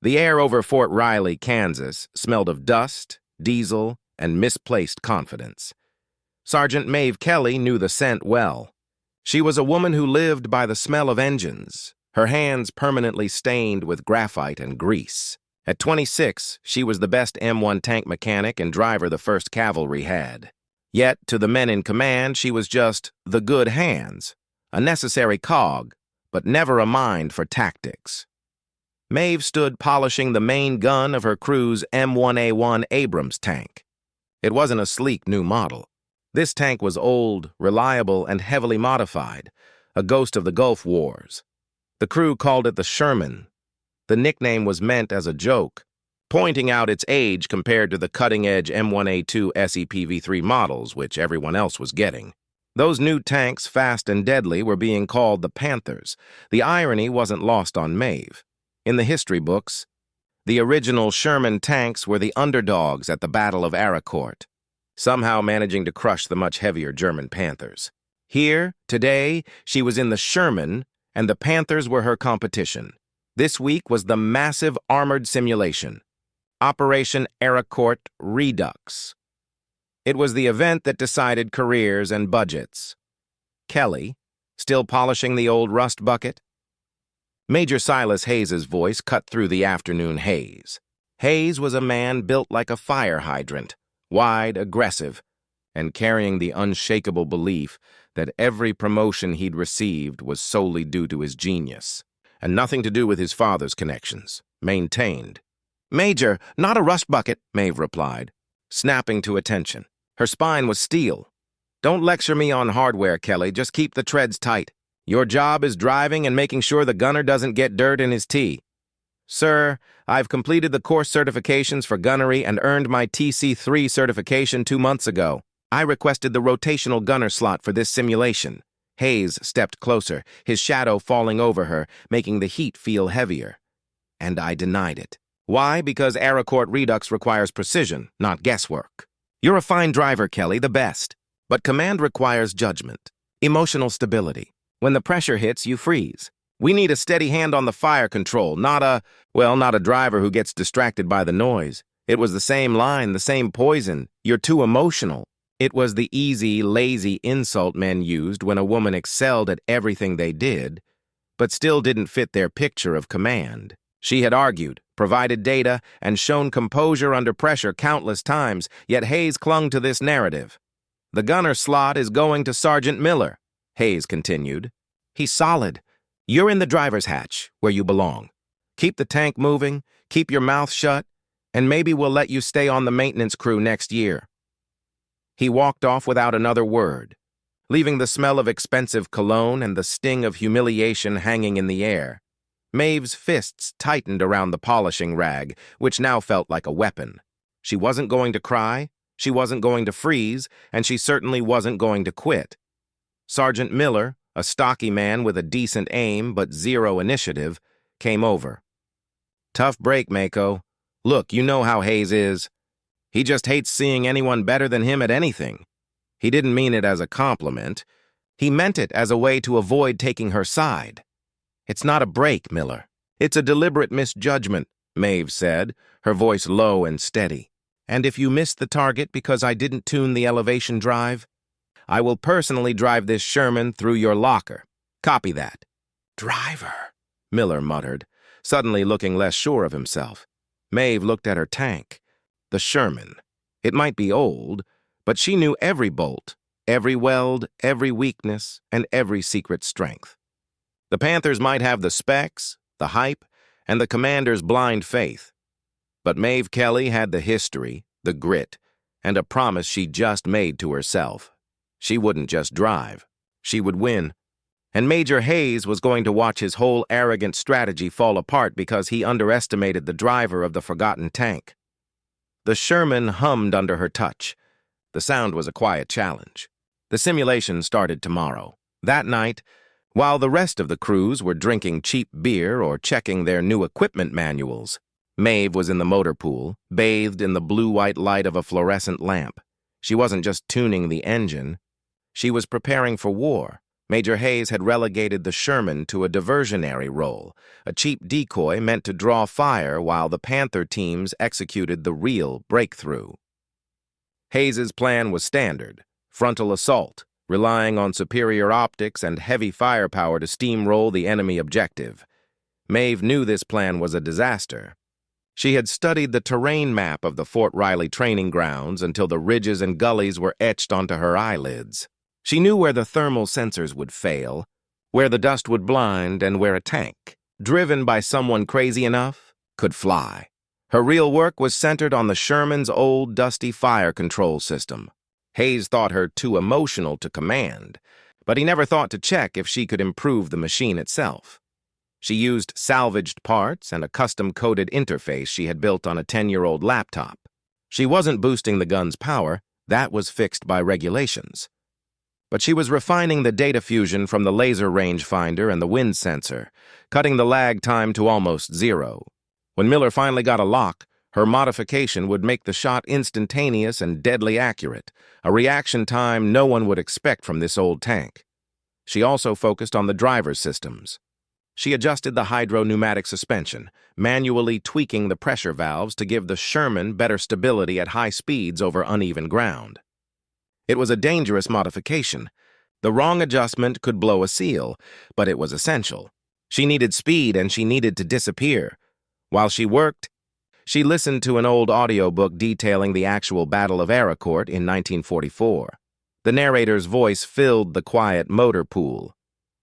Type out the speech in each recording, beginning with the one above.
The air over Fort Riley, Kansas, smelled of dust, diesel, and misplaced confidence. Sergeant Maeve Kelly knew the scent well. She was a woman who lived by the smell of engines, her hands permanently stained with graphite and grease. At 26, she was the best M1 tank mechanic and driver the 1st Cavalry had. Yet, to the men in command, she was just the good hands, a necessary cog, but never a mind for tactics. Maeve stood polishing the main gun of her crew's M1A1 Abrams tank. It wasn't a sleek new model. This tank was old, reliable, and heavily modified, a ghost of the Gulf Wars. The crew called it the Sherman. The nickname was meant as a joke, pointing out its age compared to the cutting-edge M1A2 SEPV3 models, which everyone else was getting. Those new tanks, fast and deadly, were being called the Panthers. The irony wasn't lost on Maeve. In the history books, the original Sherman tanks were the underdogs at the Battle of Arracourt, somehow managing to crush the much heavier German Panthers. Here, today, she was in the Sherman, and the Panthers were her competition. This week was the massive armored simulation, Operation Arracourt Redux. It was the event that decided careers and budgets. Kelly, still polishing the old rust bucket? Major Silas Hayes's voice cut through the afternoon haze. Hayes was a man built like a fire hydrant, wide, aggressive, and carrying the unshakable belief that every promotion he'd received was solely due to his genius, and nothing to do with his father's connections, maintained. "Major, not a rust bucket," Maeve replied, snapping to attention. Her spine was steel. "Don't lecture me on hardware, Kelly. Just keep the treads tight. Your job is driving and making sure the gunner doesn't get dirt in his tea." "Sir, I've completed the course certifications for gunnery and earned my TC3 certification 2 months ago. I requested the rotational gunner slot for this simulation." Hayes stepped closer, his shadow falling over her, making the heat feel heavier. "And I denied it. Why? Because Arracourt Redux requires precision, not guesswork. You're a fine driver, Kelly, the best. But command requires judgment, emotional stability. When the pressure hits, you freeze. We need a steady hand on the fire control, not a driver who gets distracted by the noise. It was the same line, the same poison. You're too emotional." It was the easy, lazy insult men used when a woman excelled at everything they did, but still didn't fit their picture of command. She had argued, provided data, and shown composure under pressure countless times, yet Hayes clung to this narrative. "The gunner slot is going to Sergeant Miller," Hayes continued. "He's solid. You're in the driver's hatch, where you belong. Keep the tank moving, keep your mouth shut, and maybe we'll let you stay on the maintenance crew next year." He walked off without another word, leaving the smell of expensive cologne and the sting of humiliation hanging in the air. Maeve's fists tightened around the polishing rag, which now felt like a weapon. She wasn't going to cry, she wasn't going to freeze, and she certainly wasn't going to quit. Sergeant Miller, a stocky man with a decent aim but zero initiative, came over. "Tough break, Mako. Look, you know how Hayes is. He just hates seeing anyone better than him at anything." He didn't mean it as a compliment. He meant it as a way to avoid taking her side. "It's not a break, Miller. It's a deliberate misjudgment," Maeve said, her voice low and steady. "And if you missed the target because I didn't tune the elevation drive, I will personally drive this Sherman through your locker. Copy that." "Driver," Miller muttered, suddenly looking less sure of himself. Maeve looked at her tank. The Sherman. It might be old, but she knew every bolt, every weld, every weakness, and every secret strength. The Panthers might have the specs, the hype, and the commander's blind faith. But Maeve Kelly had the history, the grit, and a promise she just made to herself. She wouldn't just drive. She would win. And Major Hayes was going to watch his whole arrogant strategy fall apart because he underestimated the driver of the forgotten tank. The Sherman hummed under her touch. The sound was a quiet challenge. The simulation started tomorrow. That night, while the rest of the crews were drinking cheap beer or checking their new equipment manuals, Maeve was in the motor pool, bathed in the blue-white light of a fluorescent lamp. She wasn't just tuning the engine. She was preparing for war, Major Hayes had relegated the Sherman to a diversionary role, a cheap decoy meant to draw fire while the Panther teams executed the real breakthrough. Hayes's plan was standard: frontal assault, relying on superior optics and heavy firepower to steamroll the enemy objective. Maeve knew this plan was a disaster. She had studied the terrain map of the Fort Riley training grounds until the ridges and gullies were etched onto her eyelids. She knew where the thermal sensors would fail, where the dust would blind, and where a tank, driven by someone crazy enough, could fly. Her real work was centered on the Sherman's old, dusty fire control system. Hayes thought her too emotional to command, but he never thought to check if she could improve the machine itself. She used salvaged parts and a custom-coded interface she had built on a 10-year-old laptop. She wasn't boosting the gun's power; that was fixed by regulations. But she was refining the data fusion from the laser rangefinder and the wind sensor, cutting the lag time to almost zero. When Miller finally got a lock, her modification would make the shot instantaneous and deadly accurate, a reaction time no one would expect from this old tank. She also focused on the driver's systems. She adjusted the hydro-pneumatic suspension, manually tweaking the pressure valves to give the Sherman better stability at high speeds over uneven ground. It was a dangerous modification. The wrong adjustment could blow a seal, but it was essential. She needed speed and she needed to disappear. While she worked, she listened to an old audiobook detailing the actual Battle of Arracourt in 1944. The narrator's voice filled the quiet motor pool.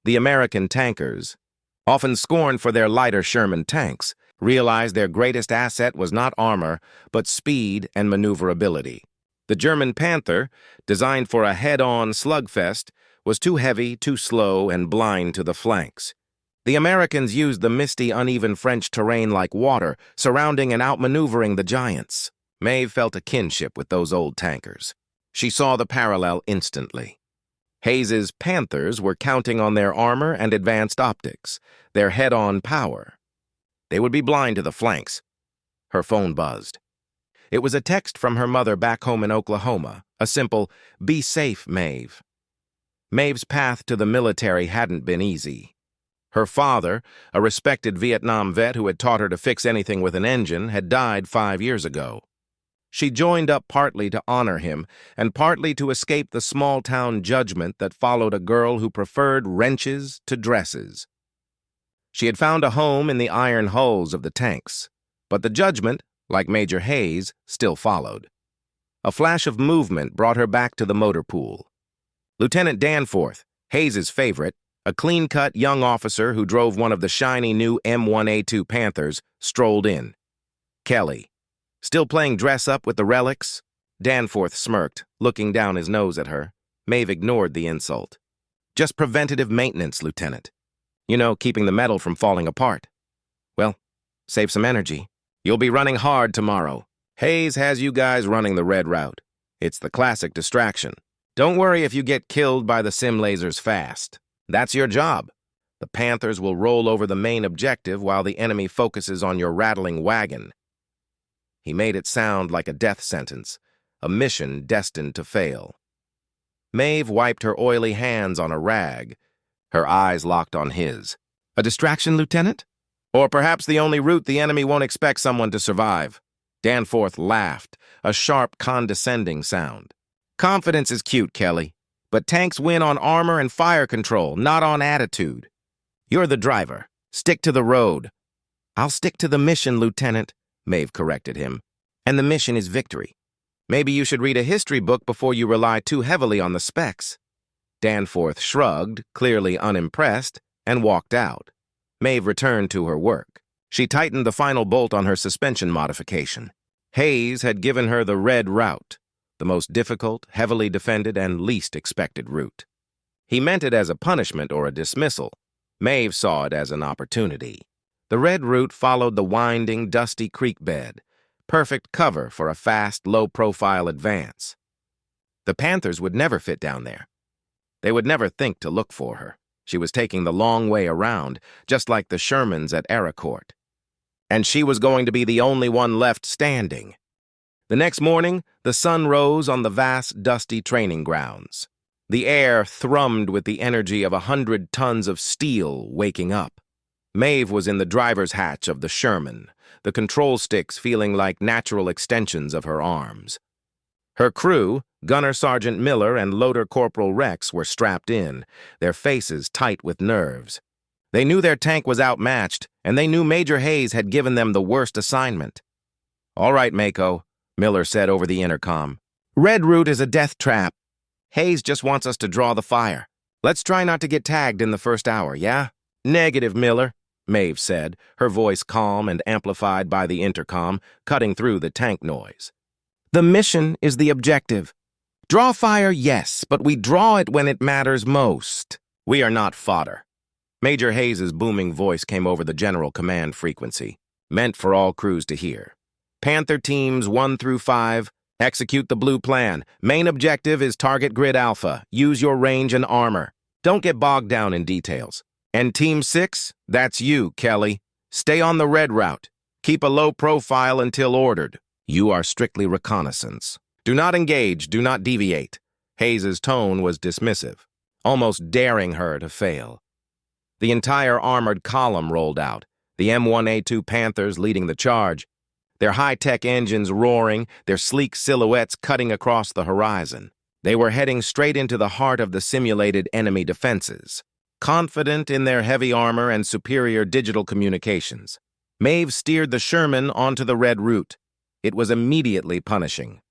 The American tankers, often scorned for their lighter Sherman tanks, realized their greatest asset was not armor, but speed and maneuverability. The German Panther, designed for a head-on slugfest, was too heavy, too slow, and blind to the flanks. The Americans used the misty, uneven French terrain like water, surrounding and outmaneuvering the giants. Maeve felt a kinship with those old tankers. She saw the parallel instantly. Hayes's Panthers were counting on their armor and advanced optics, their head-on power. They would be blind to the flanks. Her phone buzzed. It was a text from her mother back home in Oklahoma, a simple, "Be safe, Maeve." Maeve's path to the military hadn't been easy. Her father, a respected Vietnam vet who had taught her to fix anything with an engine, had died 5 years ago. She joined up partly to honor him and partly to escape the small-town judgment that followed a girl who preferred wrenches to dresses. She had found a home in the iron hulls of the tanks, but the judgment, like Major Hayes, still followed. A flash of movement brought her back to the motor pool. Lieutenant Danforth, Hayes's favorite, a clean-cut young officer who drove one of the shiny new M1A2 Panthers, strolled in. "Kelly, still playing dress-up with the relics?" Danforth smirked, looking down his nose at her. Maeve ignored the insult. "Just preventative maintenance, Lieutenant. You know, keeping the metal from falling apart. Well, save some energy. You'll be running hard tomorrow. Hayes has you guys running the red route. It's the classic distraction. Don't worry if you get killed by the sim lasers fast. That's your job. The Panthers will roll over the main objective while the enemy focuses on your rattling wagon." He made it sound like a death sentence, a mission destined to fail. Maeve wiped her oily hands on a rag. Her eyes locked on his. "A distraction, Lieutenant? Or perhaps the only route the enemy won't expect someone to survive." Danforth laughed, a sharp, condescending sound. "Confidence is cute, Kelly, but tanks win on armor and fire control, not on attitude. You're the driver. Stick to the road." "I'll stick to the mission, Lieutenant," Maeve corrected him. "And the mission is victory. Maybe you should read a history book before you rely too heavily on the specs." Danforth shrugged, clearly unimpressed, and walked out. Maeve returned to her work. She tightened the final bolt on her suspension modification. Hayes had given her the red route, the most difficult, heavily defended, and least expected route. He meant it as a punishment or a dismissal. Maeve saw it as an opportunity. The red route followed the winding, dusty creek bed, perfect cover for a fast, low-profile advance. The Panthers would never fit down there. They would never think to look for her. She was taking the long way around, just like the Shermans at Arracourt. And she was going to be the only one left standing. The next morning, the sun rose on the vast, dusty training grounds. The air thrummed with the energy of 100 tons of steel waking up. Maeve was in the driver's hatch of the Sherman, the control sticks feeling like natural extensions of her arms. Her crew, Gunner Sergeant Miller and Loader Corporal Rex, were strapped in, their faces tight with nerves. They knew their tank was outmatched, and they knew Major Hayes had given them the worst assignment. "All right, Mako," Miller said over the intercom. "Red Route is a death trap. Hayes just wants us to draw the fire. Let's try not to get tagged in the first hour, yeah?" "Negative, Miller," Maeve said, her voice calm and amplified by the intercom, cutting through the tank noise. "The mission is the objective. Draw fire, yes, but we draw it when it matters most. We are not fodder." Major Hayes' booming voice came over the general command frequency, meant for all crews to hear. "Panther teams 1 through 5, execute the blue plan. Main objective is target grid alpha. Use your range and armor. Don't get bogged down in details. And Team 6, that's you, Kelly. Stay on the red route. Keep a low profile until ordered. You are strictly reconnaissance. Do not engage, do not deviate." Hayes' tone was dismissive, almost daring her to fail. The entire armored column rolled out, the M1A2 Panthers leading the charge, their high-tech engines roaring, their sleek silhouettes cutting across the horizon. They were heading straight into the heart of the simulated enemy defenses, confident in their heavy armor and superior digital communications. Maeve steered the Sherman onto the red route. It was immediately punishing.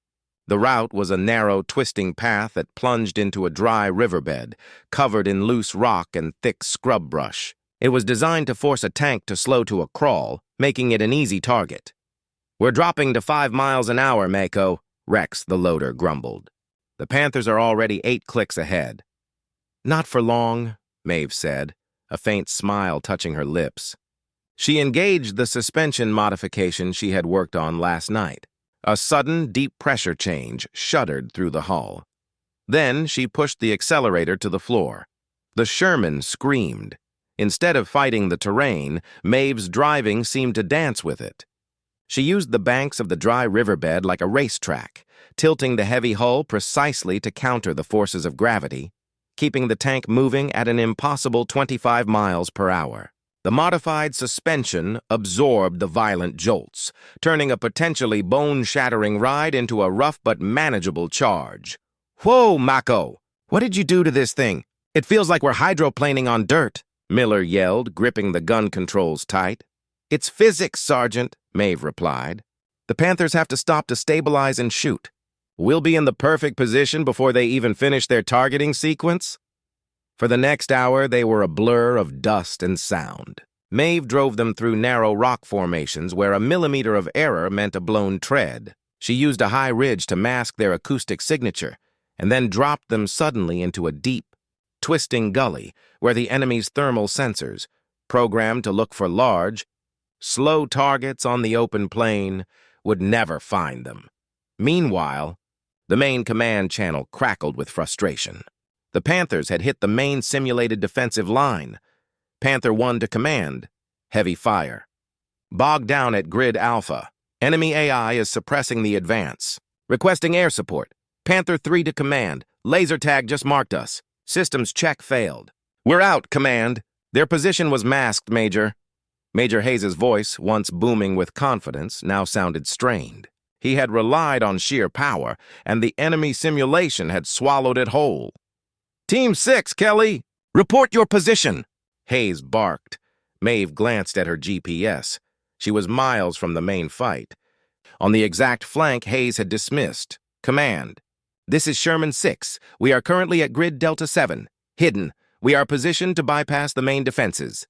The route was a narrow, twisting path that plunged into a dry riverbed, covered in loose rock and thick scrub brush. It was designed to force a tank to slow to a crawl, making it an easy target. "We're dropping to 5 miles an hour, Mako," Rex, the loader, grumbled. "The Panthers are already 8 clicks ahead." "Not for long," Maeve said, a faint smile touching her lips. She engaged the suspension modification she had worked on last night. A sudden, deep pressure change shuddered through the hull. Then she pushed the accelerator to the floor. The Sherman screamed. Instead of fighting the terrain, Maeve's driving seemed to dance with it. She used the banks of the dry riverbed like a racetrack, tilting the heavy hull precisely to counter the forces of gravity, keeping the tank moving at an impossible 25 miles per hour. The modified suspension absorbed the violent jolts, turning a potentially bone-shattering ride into a rough but manageable charge. "Whoa, Mako! What did you do to this thing? It feels like we're hydroplaning on dirt," Miller yelled, gripping the gun controls tight. "It's physics, Sergeant," Maeve replied. "The Panthers have to stop to stabilize and shoot. We'll be in the perfect position before they even finish their targeting sequence." For the next hour, they were a blur of dust and sound. Maeve drove them through narrow rock formations where a millimeter of error meant a blown tread. She used a high ridge to mask their acoustic signature, and then dropped them suddenly into a deep, twisting gully where the enemy's thermal sensors, programmed to look for large, slow targets on the open plain, would never find them. Meanwhile, the main command channel crackled with frustration. The Panthers had hit the main simulated defensive line. Panther 1 to command. Heavy fire. Bogged down at grid alpha. Enemy AI is suppressing the advance. Requesting air support. Panther 3 to command. Laser tag just marked us. Systems check failed. "We're out, command." "Their position was masked, Major." Major Hayes' voice, once booming with confidence, now sounded strained. He had relied on sheer power, and the enemy simulation had swallowed it whole. "Team 6, Kelly! Report your position!" Hayes barked. Maeve glanced at her GPS. She was miles from the main fight. On the exact flank Hayes had dismissed. "Command. This is Sherman 6. We are currently at grid Delta 7. Hidden. We are positioned to bypass the main defenses."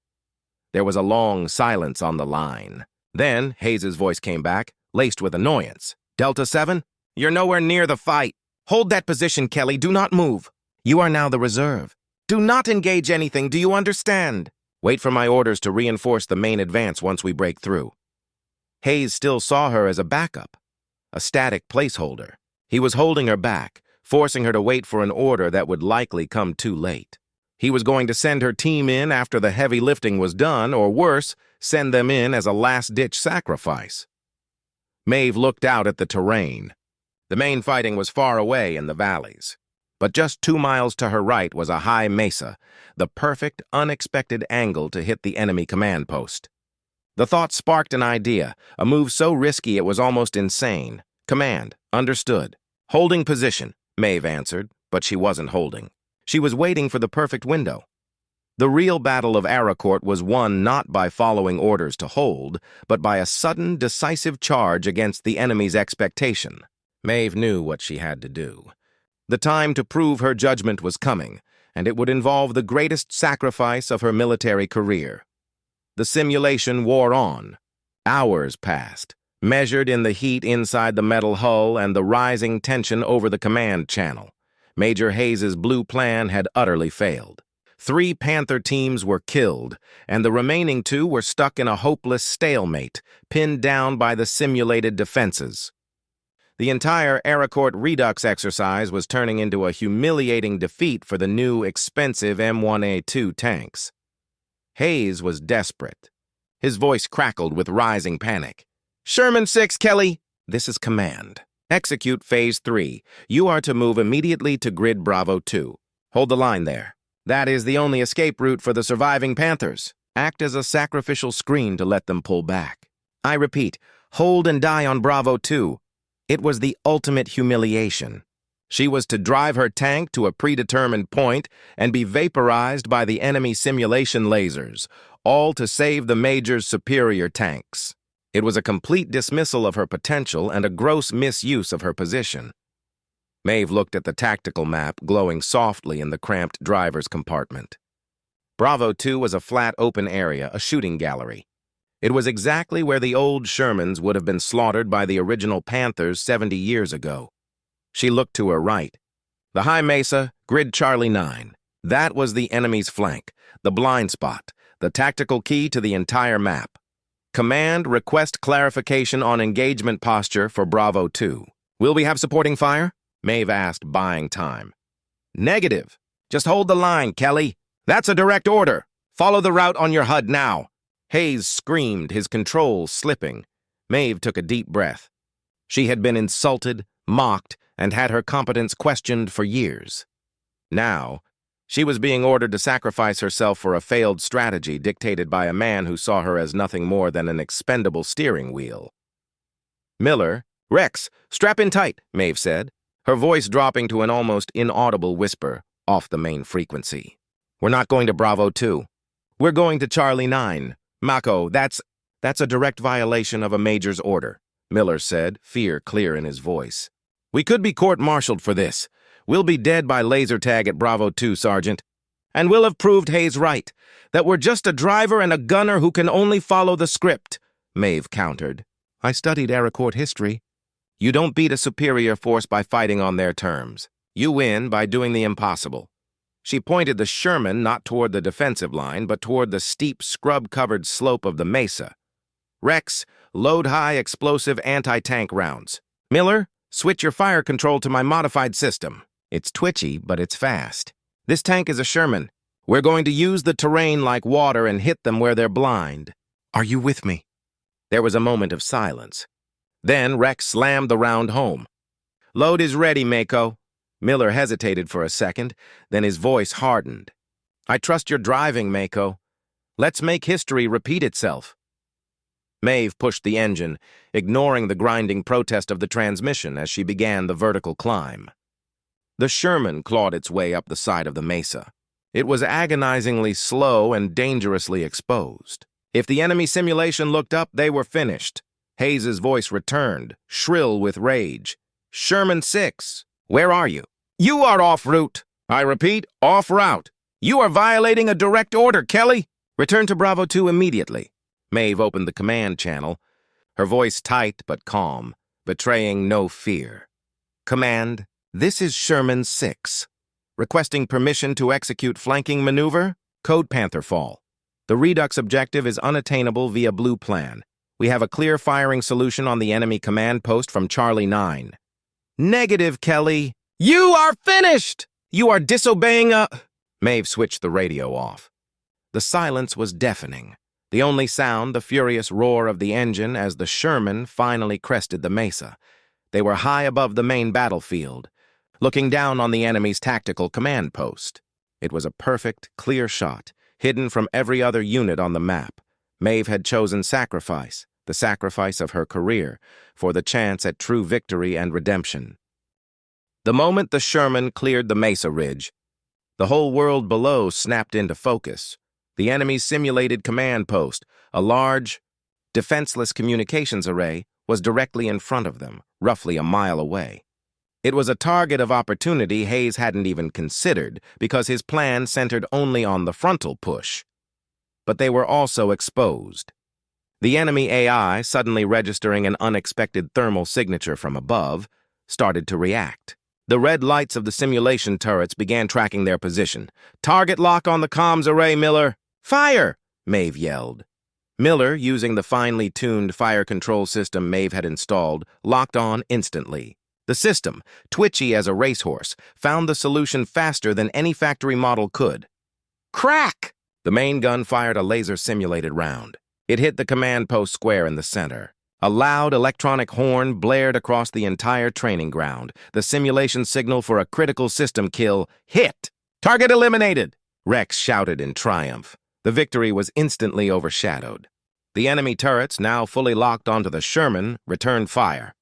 There was a long silence on the line. Then Hayes' voice came back, laced with annoyance. "Delta 7? You're nowhere near the fight. Hold that position, Kelly. Do not move. You are now the reserve. Do not engage anything, do you understand? Wait for my orders to reinforce the main advance once we break through." Hayes still saw her as a backup, a static placeholder. He was holding her back, forcing her to wait for an order that would likely come too late. He was going to send her team in after the heavy lifting was done, or worse, send them in as a last-ditch sacrifice. Maeve looked out at the terrain. The main fighting was far away in the valleys. But just 2 miles to her right was a high mesa, the perfect, unexpected angle to hit the enemy command post. The thought sparked an idea, a move so risky it was almost insane. Command, understood. Holding position, Maeve answered, but she wasn't holding. She was waiting for the perfect window. The real battle of Arracourt was won not by following orders to hold, but by a sudden, decisive charge against the enemy's expectation. Maeve knew what she had to do. The time to prove her judgment was coming, and it would involve the greatest sacrifice of her military career. The simulation wore on. Hours passed, measured in the heat inside the metal hull and the rising tension over the command channel. Major Hayes's blue plan had utterly failed. 3 Panther teams were killed, and the remaining 2 were stuck in a hopeless stalemate, pinned down by the simulated defenses. The entire Arracourt Redux exercise was turning into a humiliating defeat for the new, expensive M1A2 tanks. Hayes was desperate. His voice crackled with rising panic. "Sherman 6, Kelly! This is command. Execute Phase 3. You are to move immediately to Grid Bravo 2. Hold the line there. That is the only escape route for the surviving Panthers. Act as a sacrificial screen to let them pull back. I repeat, hold and die on Bravo 2. It was the ultimate humiliation. She was to drive her tank to a predetermined point and be vaporized by the enemy simulation lasers, all to save the Major's superior tanks. It was a complete dismissal of her potential and a gross misuse of her position. Maeve looked at the tactical map glowing softly in the cramped driver's compartment. Bravo 2 was a flat open area, a shooting gallery. It was exactly where the old Shermans would have been slaughtered by the original Panthers 70 years ago. She looked to her right. The high mesa, Grid Charlie 9. That was the enemy's flank, the blind spot, the tactical key to the entire map. Command, request clarification on engagement posture for Bravo 2. Will we have supporting fire? Maeve asked, buying time. Negative. Just hold the line, Kelly. That's a direct order. Follow the route on your HUD now. Hayes screamed, his controls slipping. Maeve took a deep breath. She had been insulted, mocked, and had her competence questioned for years. Now, she was being ordered to sacrifice herself for a failed strategy dictated by a man who saw her as nothing more than an expendable steering wheel. Miller, "Rex, strap in tight," Maeve said, her voice dropping to an almost inaudible whisper off the main frequency. "We're not going to Bravo 2. We're going to Charlie 9. Mako, that's a direct violation of a Major's order," Miller said, fear clear in his voice. "We could be court-martialed for this. We'll be dead by laser tag at Bravo 2, Sergeant. And we'll have proved Hayes right, that we're just a driver and a gunner who can only follow the script," Maeve countered. "I studied Arracourt history. You don't beat a superior force by fighting on their terms. You win by doing the impossible." She pointed the Sherman not toward the defensive line, but toward the steep, scrub-covered slope of the mesa. "Rex, load high explosive anti-tank rounds. Miller, switch your fire control to my modified system. It's twitchy, but it's fast. This tank is a Sherman. We're going to use the terrain like water and hit them where they're blind. Are you with me?" There was a moment of silence. Then Rex slammed the round home. "Load is ready, Mako." Miller hesitated for a second, then his voice hardened. "I trust your driving, Mako. Let's make history repeat itself." Maeve pushed the engine, ignoring the grinding protest of the transmission as she began the vertical climb. The Sherman clawed its way up the side of the mesa. It was agonizingly slow and dangerously exposed. If the enemy simulation looked up, they were finished. Hayes's voice returned, shrill with rage. "Sherman 6, where are you? You are off route. I repeat, off route. You are violating a direct order, Kelly. Return to Bravo 2 immediately." Maeve opened the command channel, her voice tight but calm, betraying no fear. "Command, this is Sherman 6. Requesting permission to execute flanking maneuver, code Panther Fall. The Redux objective is unattainable via blue plan. We have a clear firing solution on the enemy command post from Charlie 9. "Negative, Kelly. You are finished! You are disobeying a—" Maeve switched the radio off. The silence was deafening. The only sound, the furious roar of the engine as the Sherman finally crested the mesa. They were high above the main battlefield. looking down on the enemy's tactical command post. It was a perfect, clear shot, hidden from every other unit on the map. Maeve had chosen sacrifice, the sacrifice of her career, for the chance at true victory and redemption. The moment the Sherman cleared the mesa ridge, the whole world below snapped into focus. The enemy's simulated command post, a large, defenseless communications array, was directly in front of them, roughly a mile away. It was a target of opportunity Hayes hadn't even considered because his plan centered only on the frontal push. But they were also exposed. The enemy AI, suddenly registering an unexpected thermal signature from above, started to react. The red lights of the simulation turrets began tracking their position. "Target lock on the comms array, Miller!" "Fire!" Maeve yelled. Miller, using the finely tuned fire control system Maeve had installed, locked on instantly. The system, twitchy as a racehorse, found the solution faster than any factory model could. Crack! The main gun fired a laser-simulated round. It hit the command post square in the center. A loud electronic horn blared across the entire training ground, the simulation signal for a critical system kill. "Hit! Target eliminated!" Rex shouted in triumph. The victory was instantly overshadowed. The enemy turrets, now fully locked onto the Sherman, returned fire.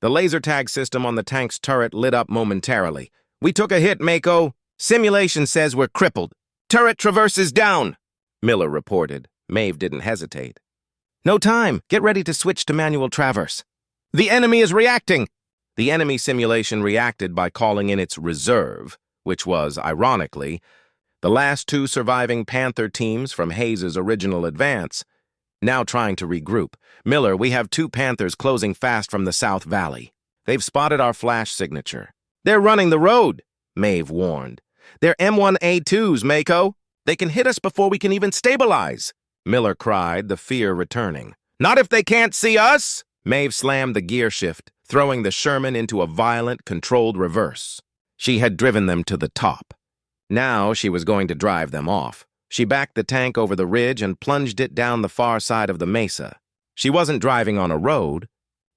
The laser tag system on the tank's turret lit up momentarily. "We took a hit, Mako. Simulation says we're crippled. Turret traverses down," Miller reported. Maeve didn't hesitate. "No time. Get ready to switch to manual traverse." "The enemy is reacting." The enemy simulation reacted by calling in its reserve, which was, ironically, the last two surviving Panther teams from Hayes' original advance. Now trying to regroup. "Miller, we have two Panthers closing fast from the South Valley. They've spotted our flash signature." "They're running the road," Maeve warned. "They're M1A2s, Mako. They can hit us before we can even stabilize," Miller cried, the fear returning. "Not if they can't see us!" Maeve slammed the gear shift, throwing the Sherman into a violent, controlled reverse. She had driven them to the top. Now she was going to drive them off. She backed the tank over the ridge and plunged it down the far side of the mesa. She wasn't driving on a road.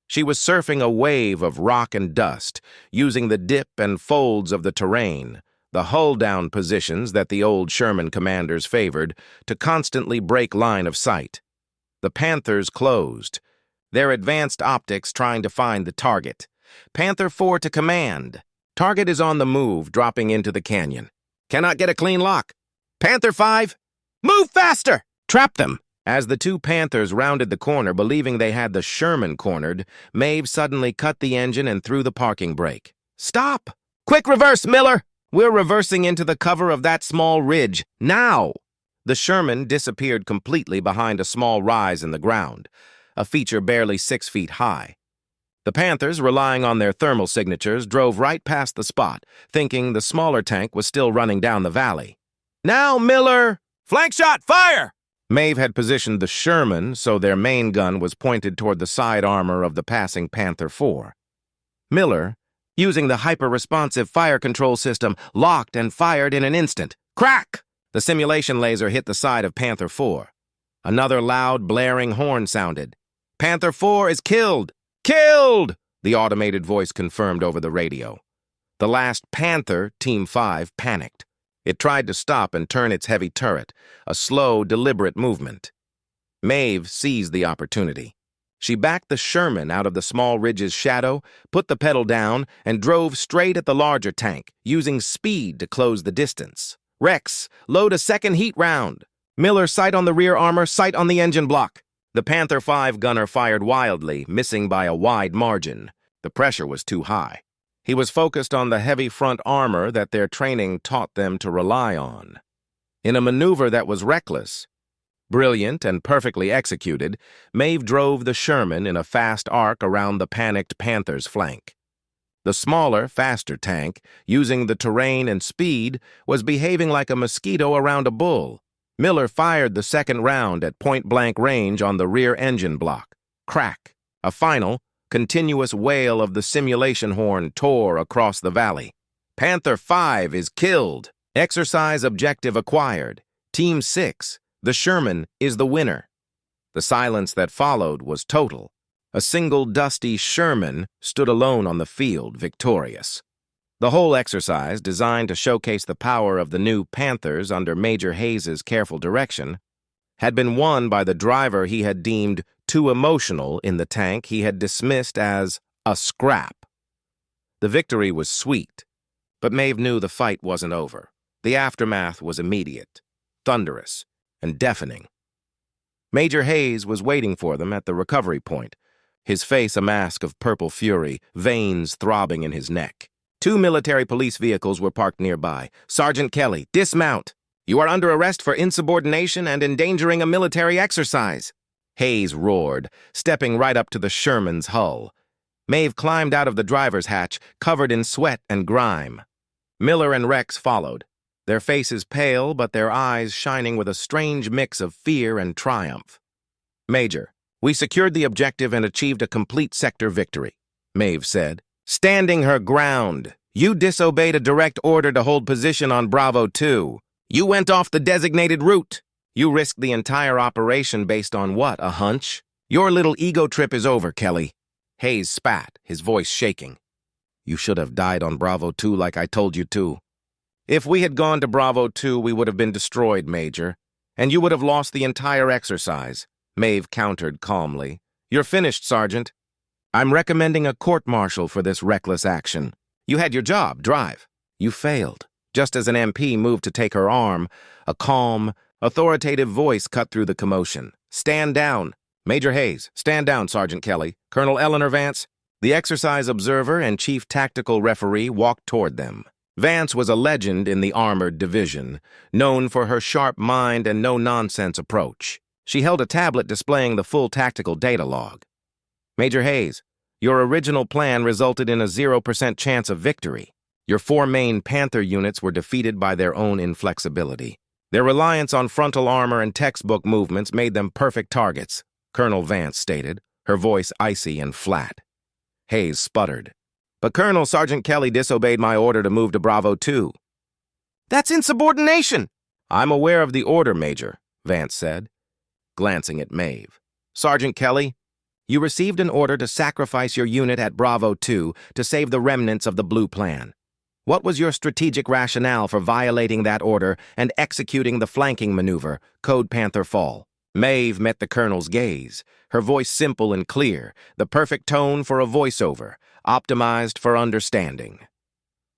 She was surfing a wave of rock and dust, using the dip and folds of the terrain, the hull-down positions that the old Sherman commanders favored, to constantly break line of sight. The Panthers closed, their advanced optics trying to find the target. "Panther 4 to command. Target is on the move, dropping into the canyon. Cannot get a clean lock. Panther 5, move faster! Trap them!" As the two Panthers rounded the corner, believing they had the Sherman cornered, Maeve suddenly cut the engine and threw the parking brake. "Stop! Quick reverse, Miller! We're reversing into the cover of that small ridge. Now!" The Sherman disappeared completely behind a small rise in the ground, a feature barely 6 feet high. The Panthers, relying on their thermal signatures, drove right past the spot, thinking the smaller tank was still running down the valley. "Now, Miller! Flank shot, fire!" Maeve had positioned the Sherman so their main gun was pointed toward the side armor of the passing Panther 4. Miller, using the hyper-responsive fire control system, locked and fired in an instant. Crack! The simulation laser hit the side of Panther 4. Another loud, blaring horn sounded. "Panther 4 is killed! Killed!" the automated voice confirmed over the radio. The last Panther, Team 5, panicked. It tried to stop and turn its heavy turret, a slow, deliberate movement. Maeve seized the opportunity. She backed the Sherman out of the small ridge's shadow, put the pedal down, and drove straight at the larger tank, using speed to close the distance. "Rex, load a second heat round. Miller, sight on the rear armor, sight on the engine block." The Panther 5 gunner fired wildly, missing by a wide margin. The pressure was too high. He was focused on the heavy front armor that their training taught them to rely on. In a maneuver that was reckless, brilliant and perfectly executed, Maeve drove the Sherman in a fast arc around the panicked Panther's flank. The smaller, faster tank, using the terrain and speed, was behaving like a mosquito around a bull. Miller fired the second round at point-blank range on the rear engine block. Crack! A final, continuous wail of the simulation horn tore across the valley. "Panther 5 is killed. Exercise objective acquired. Team 6, the Sherman, is the winner." The silence that followed was total. A single dusty Sherman stood alone on the field, victorious. The whole exercise, designed to showcase the power of the new Panthers under Major Hayes's careful direction, had been won by the driver he had deemed too emotional in the tank he had dismissed as a scrap. The victory was sweet, but Maeve knew the fight wasn't over. The aftermath was immediate, thunderous, and deafening. Major Hayes was waiting for them at the recovery point, his face a mask of purple fury, veins throbbing in his neck. 2 military police vehicles were parked nearby. "Sergeant Kelly, dismount! You are under arrest for insubordination and endangering a military exercise," Hayes roared, stepping right up to the Sherman's hull. Maeve climbed out of the driver's hatch, covered in sweat and grime. Miller and Rex followed, their faces pale but their eyes shining with a strange mix of fear and triumph. "Major, we secured the objective and achieved a complete sector victory," Maeve said, standing her ground. "You disobeyed a direct order to hold position on Bravo 2. You went off the designated route. You risked the entire operation based on what, a hunch? Your little ego trip is over, Kelly." Hayes spat, his voice shaking. "You should have died on Bravo 2 like I told you to." "If we had gone to Bravo 2, we would have been destroyed, Major, and you would have lost the entire exercise," Maeve countered calmly. "You're finished, Sergeant. I'm recommending a court-martial for this reckless action. You had your job, drive. You failed." Just as an MP moved to take her arm, a calm, authoritative voice cut through the commotion. "Stand down. Major Hayes, stand down, Sergeant Kelly. Colonel Eleanor Vance." The exercise observer and chief tactical referee walked toward them. Vance was a legend in the armored division, known for her sharp mind and no-nonsense approach. She held a tablet displaying the full tactical data log. "Major Hayes, your original plan resulted in a 0% chance of victory. Your 4 main Panther units were defeated by their own inflexibility. Their reliance on frontal armor and textbook movements made them perfect targets," Colonel Vance stated, her voice icy and flat. Hayes sputtered. "But Colonel, Sergeant Kelly disobeyed my order to move to Bravo 2. "That's insubordination!" "I'm aware of the order, Major," Vance said, glancing at Maeve. "Sergeant Kelly, you received an order to sacrifice your unit at Bravo 2 to save the remnants of the Blue Plan. What was your strategic rationale for violating that order and executing the flanking maneuver, Code Panther Fall?" Maeve met the colonel's gaze, her voice simple and clear, the perfect tone for a voiceover, optimized for understanding.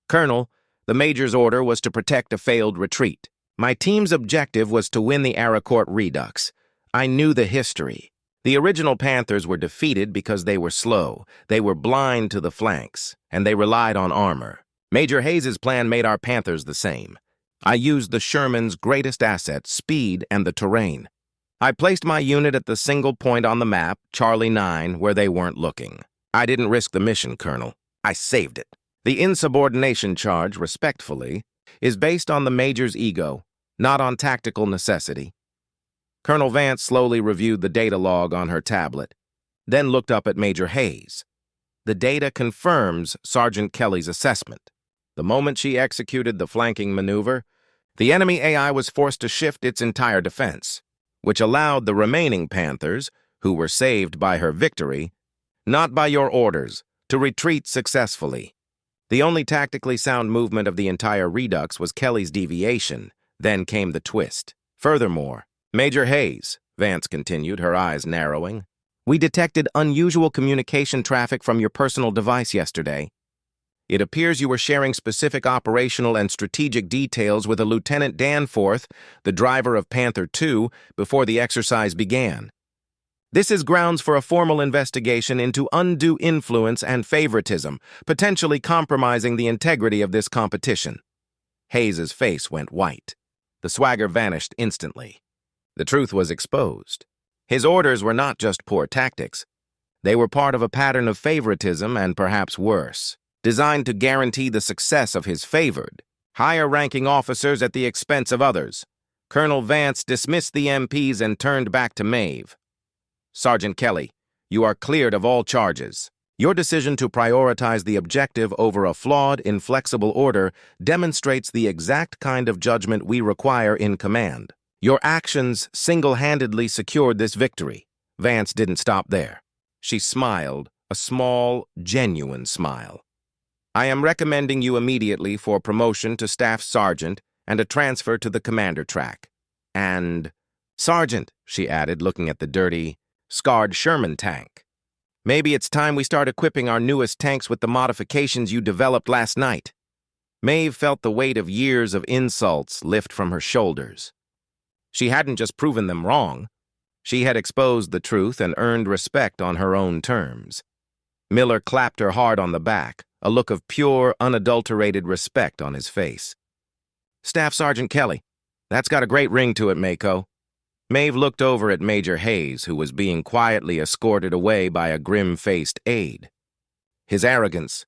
"Colonel, the Major's order was to protect a failed retreat. My team's objective was to win the Arracourt Redux. I knew the history. The original Panthers were defeated because they were slow, they were blind to the flanks, and they relied on armor. Major Hayes's plan made our Panthers the same. I used the Sherman's greatest asset, speed and the terrain. I placed my unit at the single point on the map, Charlie 9, where they weren't looking. I didn't risk the mission, Colonel. I saved it. The insubordination charge, respectfully, is based on the Major's ego, not on tactical necessity." Colonel Vance slowly reviewed the data log on her tablet, then looked up at Major Hayes. "The data confirms Sergeant Kelly's assessment. The moment she executed the flanking maneuver, the enemy AI was forced to shift its entire defense, which allowed the remaining Panthers, who were saved by her victory, not by your orders, to retreat successfully. The only tactically sound movement of the entire Redux was Kelly's deviation. Then came the twist. Furthermore, Major Hayes," Vance continued, her eyes narrowing, "we detected unusual communication traffic from your personal device yesterday. It appears you were sharing specific operational and strategic details with a Lieutenant Danforth, the driver of Panther 2, before the exercise began. This is grounds for a formal investigation into undue influence and favoritism, potentially compromising the integrity of this competition." Hayes's face went white. The swagger vanished instantly. The truth was exposed. His orders were not just poor tactics. They were part of a pattern of favoritism and perhaps worse, designed to guarantee the success of his favored, higher-ranking officers at the expense of others. Colonel Vance dismissed the MPs and turned back to Maeve. "Sergeant Kelly, you are cleared of all charges. Your decision to prioritize the objective over a flawed, inflexible order demonstrates the exact kind of judgment we require in command. Your actions single-handedly secured this victory." Vance didn't stop there. She smiled, a small, genuine smile. I am recommending you immediately for promotion to Staff Sergeant and a transfer to the Commander track. And, Sergeant, she added, looking at the dirty, scarred Sherman tank. Maybe it's time we start equipping our newest tanks with the modifications you developed last night. Maeve felt the weight of years of insults lift from her shoulders. She hadn't just proven them wrong. She had exposed the truth and earned respect on her own terms. Miller clapped her hard on the back, a look of pure, unadulterated respect on his face. Staff Sergeant Kelly, that's got a great ring to it, Mako. Maeve looked over at Major Hayes, who was being quietly escorted away by a grim-faced aide. His arrogance,